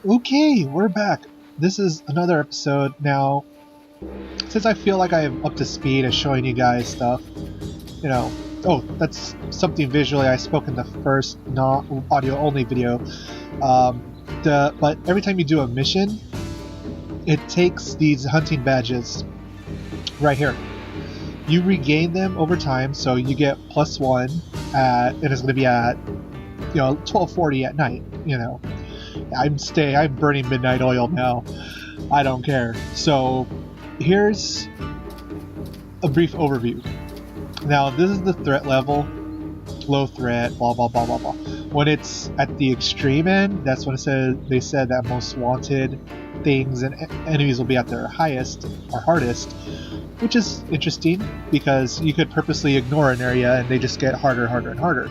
Okay, we're back. This is another episode now. Since I feel like I'm up to speed at showing you guys stuff, you know. Oh, that's something visually I spoke in the first not audio only video. But every time you do a mission, it takes these hunting badges right here. You regain them over time, so you get +1 and it's going to be at 12:40 at night. I'm burning midnight oil now. I don't care. So here's a brief overview. Now this is the threat level, low threat, blah blah blah blah blah. When it's at the extreme end, that's when they said that most wanted things and enemies will be at their highest or hardest, which is interesting because you could purposely ignore an area and they just get harder, harder, and harder.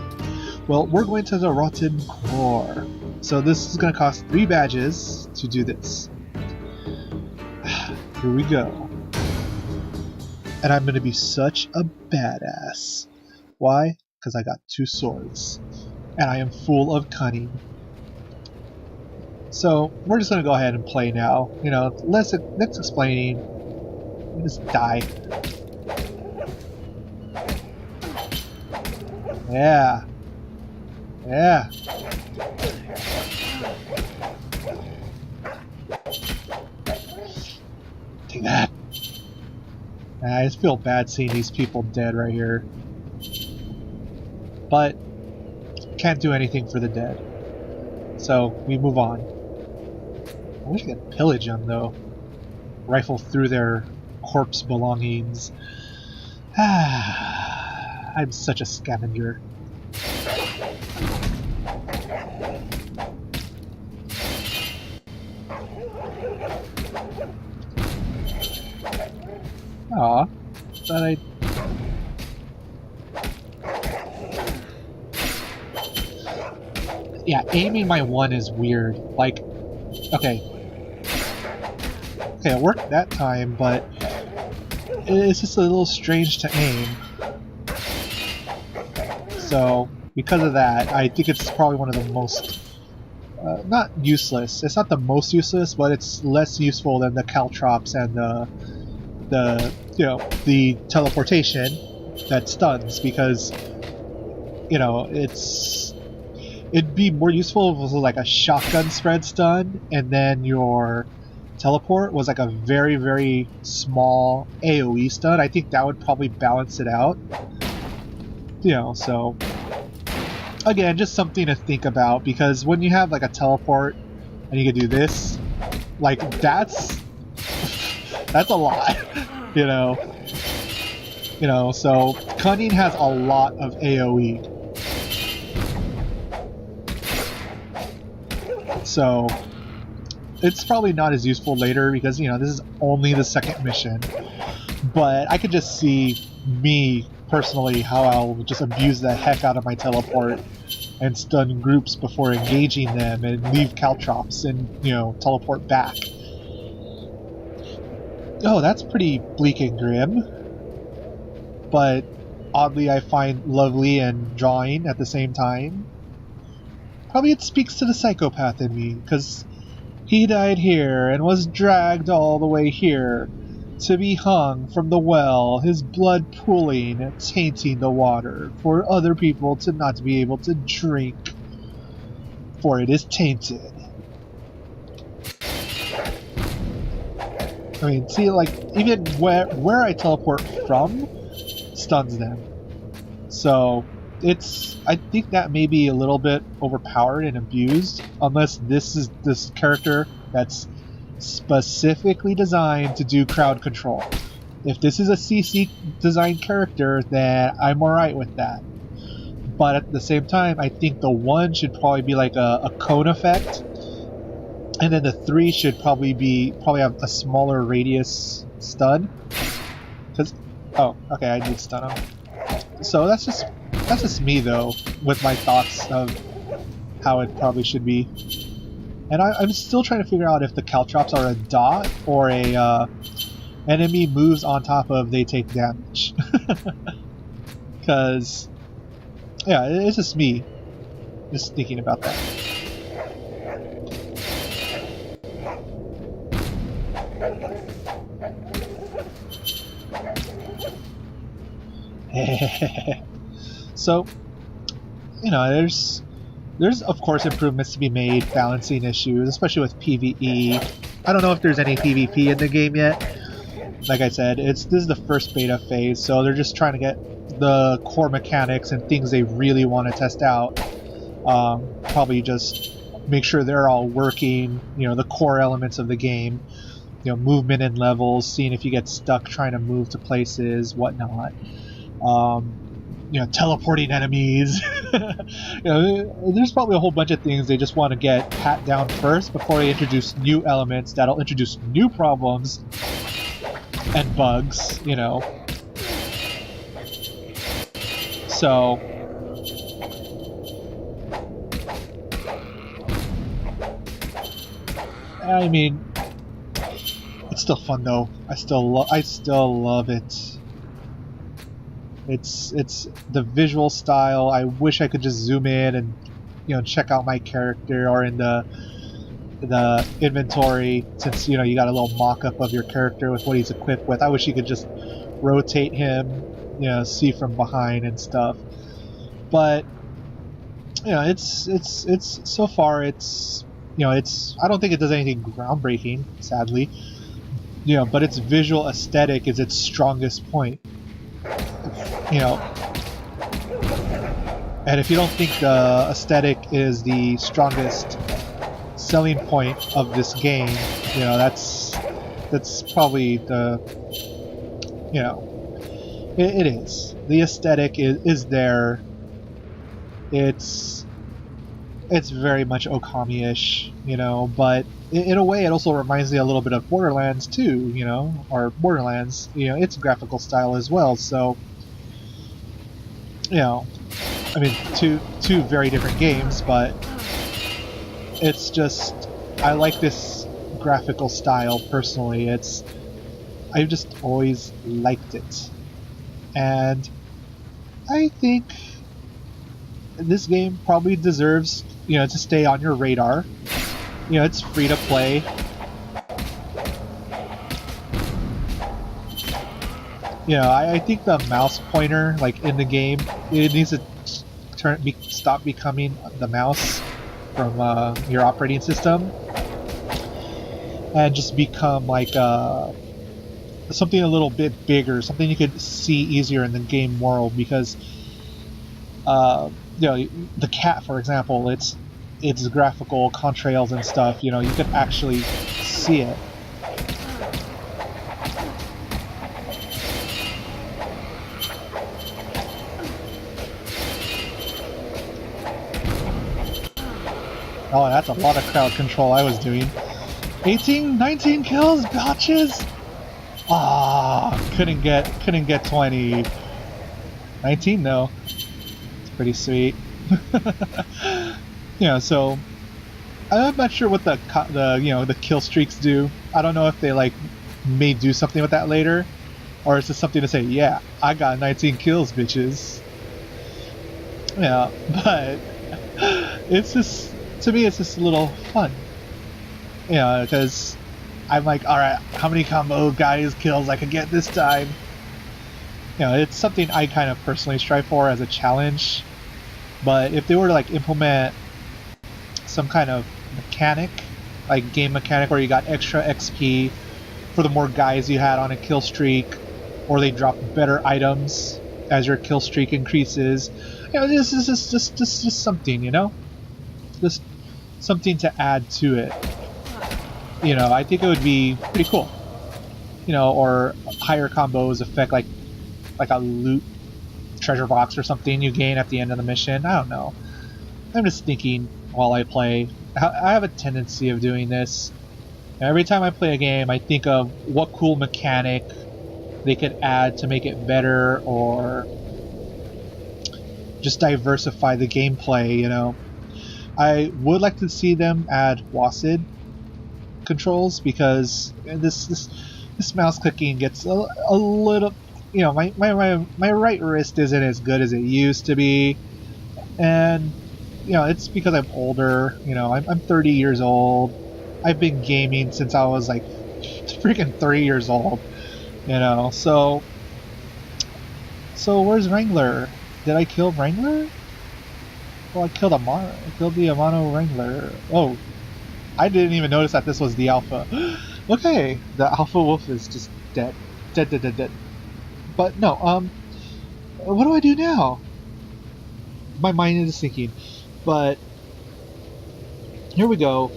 Well, we're going to the Rotten Core. So this is going to cost 3 badges to do this. Here we go. And I'm going to be such a badass. Why? Because I got 2 swords. And I am full of cunning. So we're just going to go ahead and play now. Less explaining. Just die. Yeah. Yeah. Take that. I just feel bad seeing these people dead right here. But can't do anything for the dead. So we move on. I wish I could pillage them though. Rifle through their corpse belongings. I'm such a scavenger. Aw, thought I... Yeah, aiming my 1 is weird. Like, okay, it worked that time, but it's just a little strange to aim. So, because of that, I think it's probably one of the most... not useless. It's not the most useless, but it's less useful than the caltrops and the teleportation that stuns, because it'd be more useful if it was like a shotgun spread stun and then your teleport was like a very, very small AoE stun. I think that would probably balance it out. So again, just something to think about, because when you have like a teleport and you can do this, like that's a lot. So cunning has a lot of AoE. So it's probably not as useful later because this is only the second mission. But I could just see me personally how I'll just abuse the heck out of my teleport and stun groups before engaging them and leave caltrops and teleport back. Oh, that's pretty bleak and grim, but oddly I find lovely and drawing at the same time. Probably it speaks to the psychopath in me, because he died here and was dragged all the way here to be hung from the well, his blood pooling and tainting the water for other people to not be able to drink, for it is tainted. I mean, see, like, even where I teleport from stuns them. So, I think that may be a little bit overpowered and abused, unless this is this character that's specifically designed to do crowd control. If this is a CC designed character, then I'm alright with that. But at the same time, I think the 1 should probably be like a cone effect. And then the 3 should probably have a smaller radius stun. Oh, okay, I did stun him. So that's just me though, with my thoughts of how it probably should be. And I'm still trying to figure out if the caltrops are a dot or a enemy moves on top of they take damage. Because yeah, it's just me just thinking about that. So, you know, there's of course improvements to be made, balancing issues, especially with PvE. I don't know if there's any PvP in the game yet. Like I said, this is the first beta phase, so they're just trying to get the core mechanics and things they really want to test out. Probably just make sure they're all working, you know, the core elements of the game, you know, movement and levels, seeing if you get stuck trying to move to places, whatnot. You know, teleporting enemies. You know, there's probably a whole bunch of things they just want to get pat down first before they introduce new elements that'll introduce new problems and bugs, you know. So I mean, it's still fun though. I still love it. It's the visual style. I wish I could just zoom in and, you know, check out my character, or in the inventory, since, you know, you got a little mock-up of your character with what he's equipped with. I wish you could just rotate him, you know, see from behind and stuff. But, you know, it's so far it's, you know, I don't think it does anything groundbreaking, sadly. You know, but its visual aesthetic is its strongest point. You know, and if you don't think the aesthetic is the strongest selling point of this game, you know, that's probably the, you know, it is. The aesthetic is there. It's very much Okami-ish, you know, but in a way it also reminds me a little bit of Borderlands too, you know, or Borderlands, you know, its graphical style as well. So, you know, I mean, two very different games, but it's just, I like this graphical style personally. I've just always liked it, and I think this game probably deserves, you know, to stay on your radar. You know, it's free to play. You know, I think the mouse pointer, like in the game, it needs to stop becoming the mouse from your operating system, and just become like something a little bit bigger, something you could see easier in the game world. Because you know, the cat, for example, its graphical contrails and stuff, you know, you could actually see it. Oh, that's a lot of crowd control I was doing. 19 kills, bitches! Ah, couldn't get 20. 19 though. It's pretty sweet. You know, so I'm not sure what the you know, the kill streaks do. I don't know if they like may do something with that later, or is this something to say, yeah, I got 19 kills, bitches. Yeah, but it's just, to me, it's just a little fun. You know, because I'm like, alright, how many combo guys kills I can get this time? You know, it's something I kind of personally strive for as a challenge. But if they were to like implement some kind of mechanic, like game mechanic, where you got extra XP for the more guys you had on a kill streak, or they drop better items as your kill streak increases, you know, this is just something, you know, just something to add to it. You know, I think it would be pretty cool. You know, or higher combos affect like a loot treasure box or something you gain at the end of the mission. I don't know. I'm just thinking while I play. I have a tendency of doing this. Every time I play a game, I think of what cool mechanic they could add to make it better, or just diversify the gameplay, you know. I would like to see them add WASD controls, because this mouse clicking gets a little, you know, my right wrist isn't as good as it used to be, and you know, it's because I'm older. You know, I'm 30 years old. I've been gaming since I was like freaking 3 years old, you know. So where's Wrangler? Did I kill Wrangler? Well, I killed I killed the Amano Wrangler. Oh, I didn't even notice that this was the alpha. Okay, the alpha wolf is just dead. Dead. But no, what do I do now? My mind is sinking. But here we go.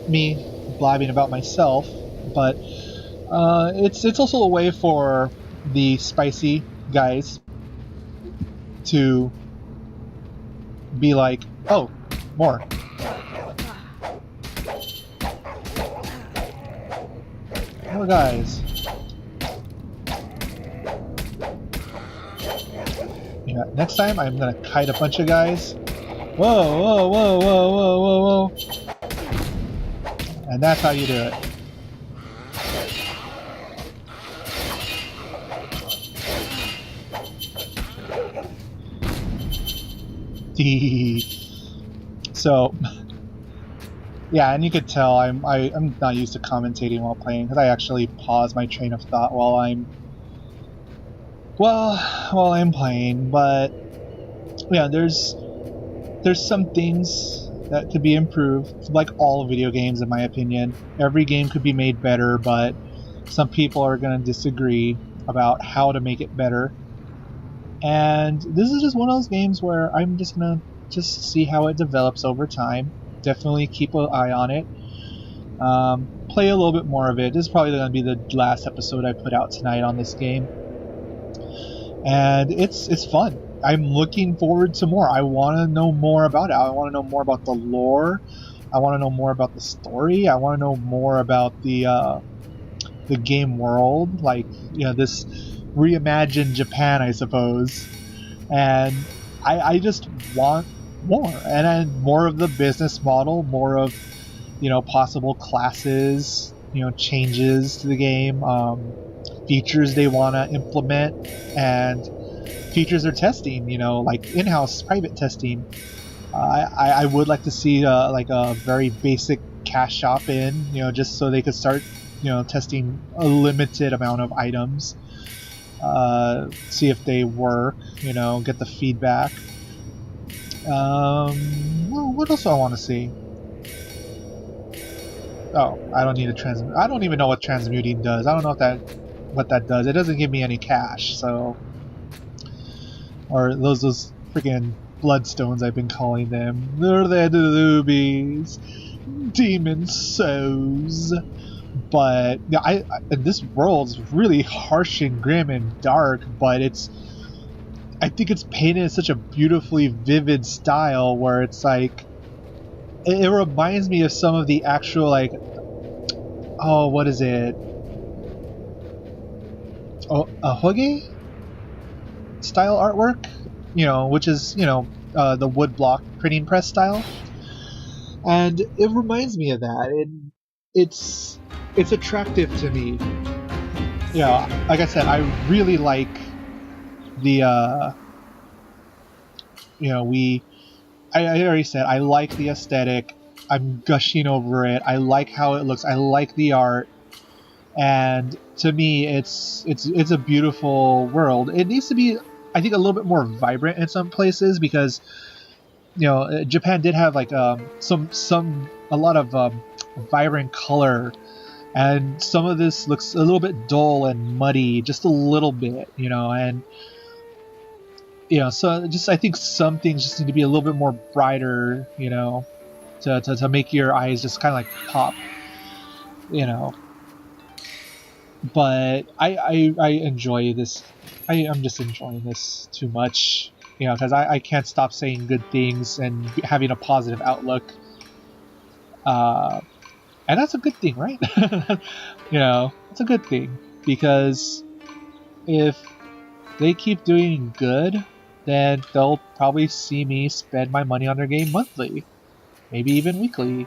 Me blabbing about myself, but it's also a way for the spicy guys to be like, oh, more. More guys. Yeah, next time I'm gonna kite a bunch of guys. Whoa. And that's how you do it. So, yeah, and you could tell I'm not used to commentating while playing because I actually pause my train of thought while I'm playing. But yeah, there's some things that could be improved, like all video games, in my opinion. Every game could be made better, but some people are going to disagree about how to make it better. And this is just one of those games where I'm just going to see how it develops over time. Definitely keep an eye on it. Play a little bit more of it. This is probably going to be the last episode I put out tonight on this game. And it's fun. I'm looking forward to more. I want to know more about it. I want to know more about the lore. I want to know more about the story. I want to know more about the game world, like, you know, this reimagined Japan, I suppose. And I just want more, and then more of the business model, more of, you know, possible classes, you know, changes to the game, features they want to implement, and features they're testing, you know, like in-house private testing. I would like to see like a very basic cash shop in, you know, just so they could start, you know, testing a limited amount of items, see if they work, you know, get the feedback. Well, what else do I want to see? Oh, I don't need a transmute. I don't even know what transmuting does. I don't know what that does. It doesn't give me any cash, so. Or those freaking bloodstones I've been calling them. They're the rubies, demon souls. But yeah, this world's really harsh and grim and dark, but I think it's painted in such a beautifully vivid style where it's like it reminds me of some of the actual, like, oh, what is it? Oh, a Hoge style artwork, you know, which is, you know, the woodblock printing press style, and it reminds me of that. It's attractive to me. Yeah, like I said, I really like the you know, I already said I like the aesthetic. I'm gushing over it. I like how it looks. I like the art. And to me, it's a beautiful world. It needs to be, I think, a little bit more vibrant in some places, because, you know, Japan did have like a lot of vibrant color, and some of this looks a little bit dull and muddy, just a little bit, you know. And, you know, so just, I think some things just need to be a little bit more brighter, you know, to make your eyes just kind of like pop, you know. But I enjoy this. I'm just enjoying this too much, you know, because I can't stop saying good things and having a positive outlook. And that's a good thing, right? You know, it's a good thing, because if they keep doing good, then they'll probably see me spend my money on their game monthly, maybe even weekly.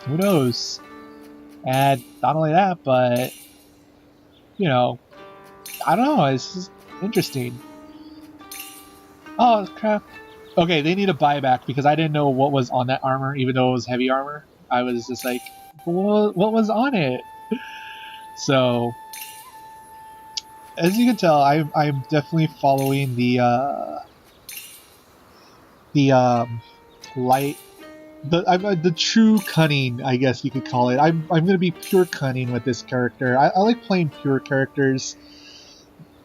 Who knows? And not only that, but, you know, I don't know, it's just interesting. Oh, crap. Okay, they need a buyback, because I didn't know what was on that armor, even though it was heavy armor. I was just like, what was on it? So, as you can tell, I'm definitely following the light, the true cunning, I guess you could call it. I'm gonna be pure cunning with this character. I like playing pure characters,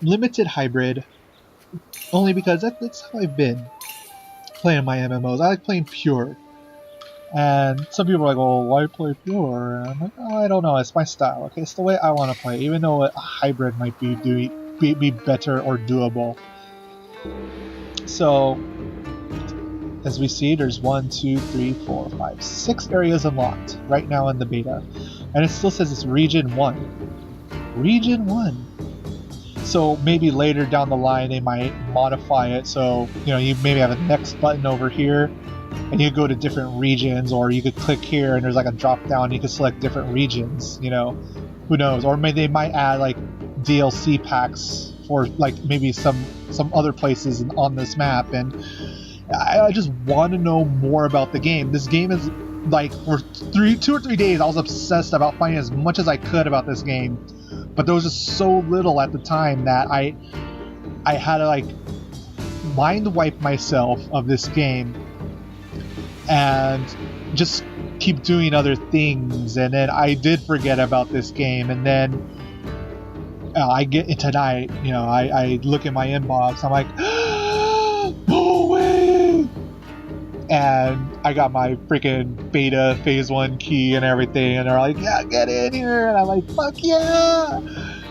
limited hybrid, only because that's how I've been playing my MMOs. I like playing pure. And some people are like, well, why play pure? And I'm like, oh, I don't know, it's my style. Okay, it's the way I want to play, even though a hybrid might be better or doable. So, as we see, there's 1, 2, 3, 4, 5, 6 areas unlocked right now in the beta. And it still says it's Region 1. Region 1. So maybe later down the line they might modify it so, you know, you maybe have a next button over here and you go to different regions, or you could click here and there's like a drop down and you can select different regions, you know, who knows. Or maybe they might add like DLC packs for like maybe some other places on this map. And I just want to know more about the game. This game is like, for 2 or 3 days I was obsessed about finding as much as I could about this game, but there was just so little at the time that I had to like mind wipe myself of this game and just keep doing other things. And then I did forget about this game, and then I get tonight, you know, I look at my inbox, I'm like, no way! And I got my freaking beta phase 1 key and everything, and they're like, yeah, get in here, and I'm like, fuck yeah!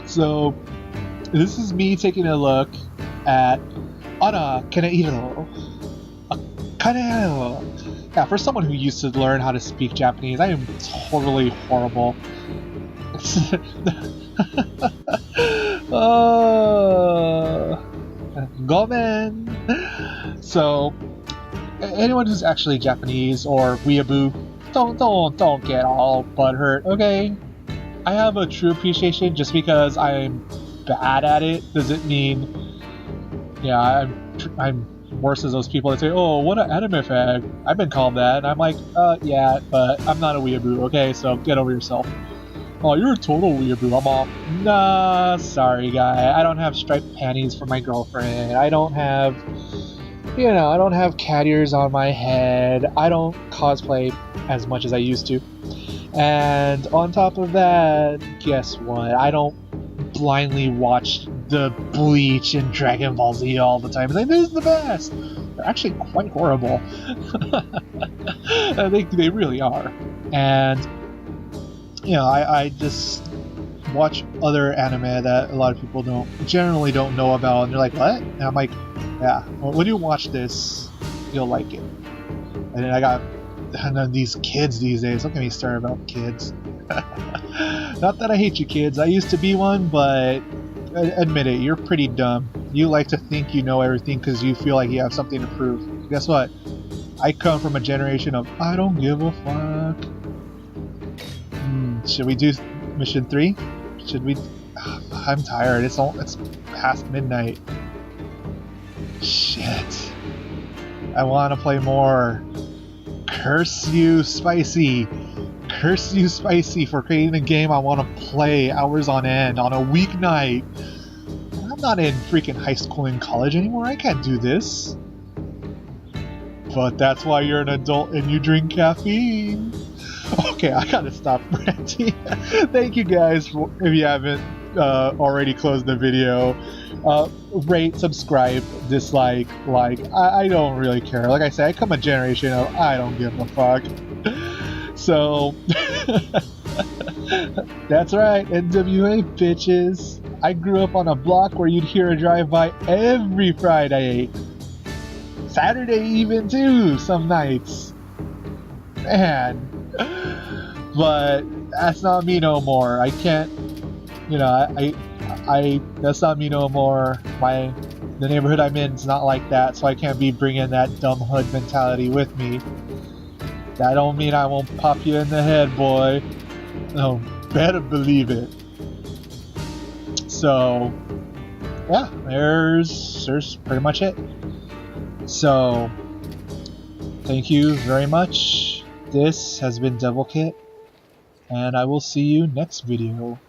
So this is me taking a look at Akaneiro. Yeah, for someone who used to learn how to speak Japanese, I am totally horrible. Gomen. So, anyone who's actually Japanese or weeaboo, don't get all butthurt, okay? I have a true appreciation. Just because I'm bad at it doesn't mean, yeah, I'm worse as those people that say, oh, what an anime fag. I've been called that, and I'm like, yeah, but I'm not a weeaboo, okay? So get over yourself. Oh, you're a total weeaboo. I'm all, nah, sorry, guy. I don't have striped panties for my girlfriend. I don't have, you know, I don't have cat ears on my head. I don't cosplay as much as I used to. And on top of that, guess what? I don't blindly watch the Bleach and Dragon Ball Z all the time. Like, this is the best. They're actually quite horrible. They really are. And you know, I just watch other anime that a lot of people generally don't know about, and they're like, what? And I'm like, yeah, well, when you watch this, you'll like it. And then I got these kids these days. Don't get me started about kids. Not that I hate you kids. I used to be one, but admit it, you're pretty dumb. You like to think you know everything because you feel like you have something to prove. Guess what? I come from a generation of I don't give a fuck. Should we do mission 3? Should we? I'm tired. It's past midnight. Shit. I want to play more. Curse you, Spicy. Curse you, Spicy, for creating a game I want to play hours on end on a weeknight. I'm not in freaking high school and college anymore. I can't do this. But that's why you're an adult and you drink caffeine. Okay, I gotta stop ranting. Thank you guys for, if you haven't already closed the video. Rate, subscribe, dislike, like. I don't really care. Like I said, I come a generation of I don't give a fuck. So that's right, NWA bitches. I grew up on a block where you'd hear a drive-by every Friday. Saturday even too, some nights. Man. But that's not me no more. I can't, you know, I that's not me no more. The neighborhood I'm in is not like that, so I can't be bringing that dumb hood mentality with me. That don't mean I won't pop you in the head, boy. No, better believe it. So, yeah, there's pretty much it. So, thank you very much. This has been DevilKit, and I will see you next video.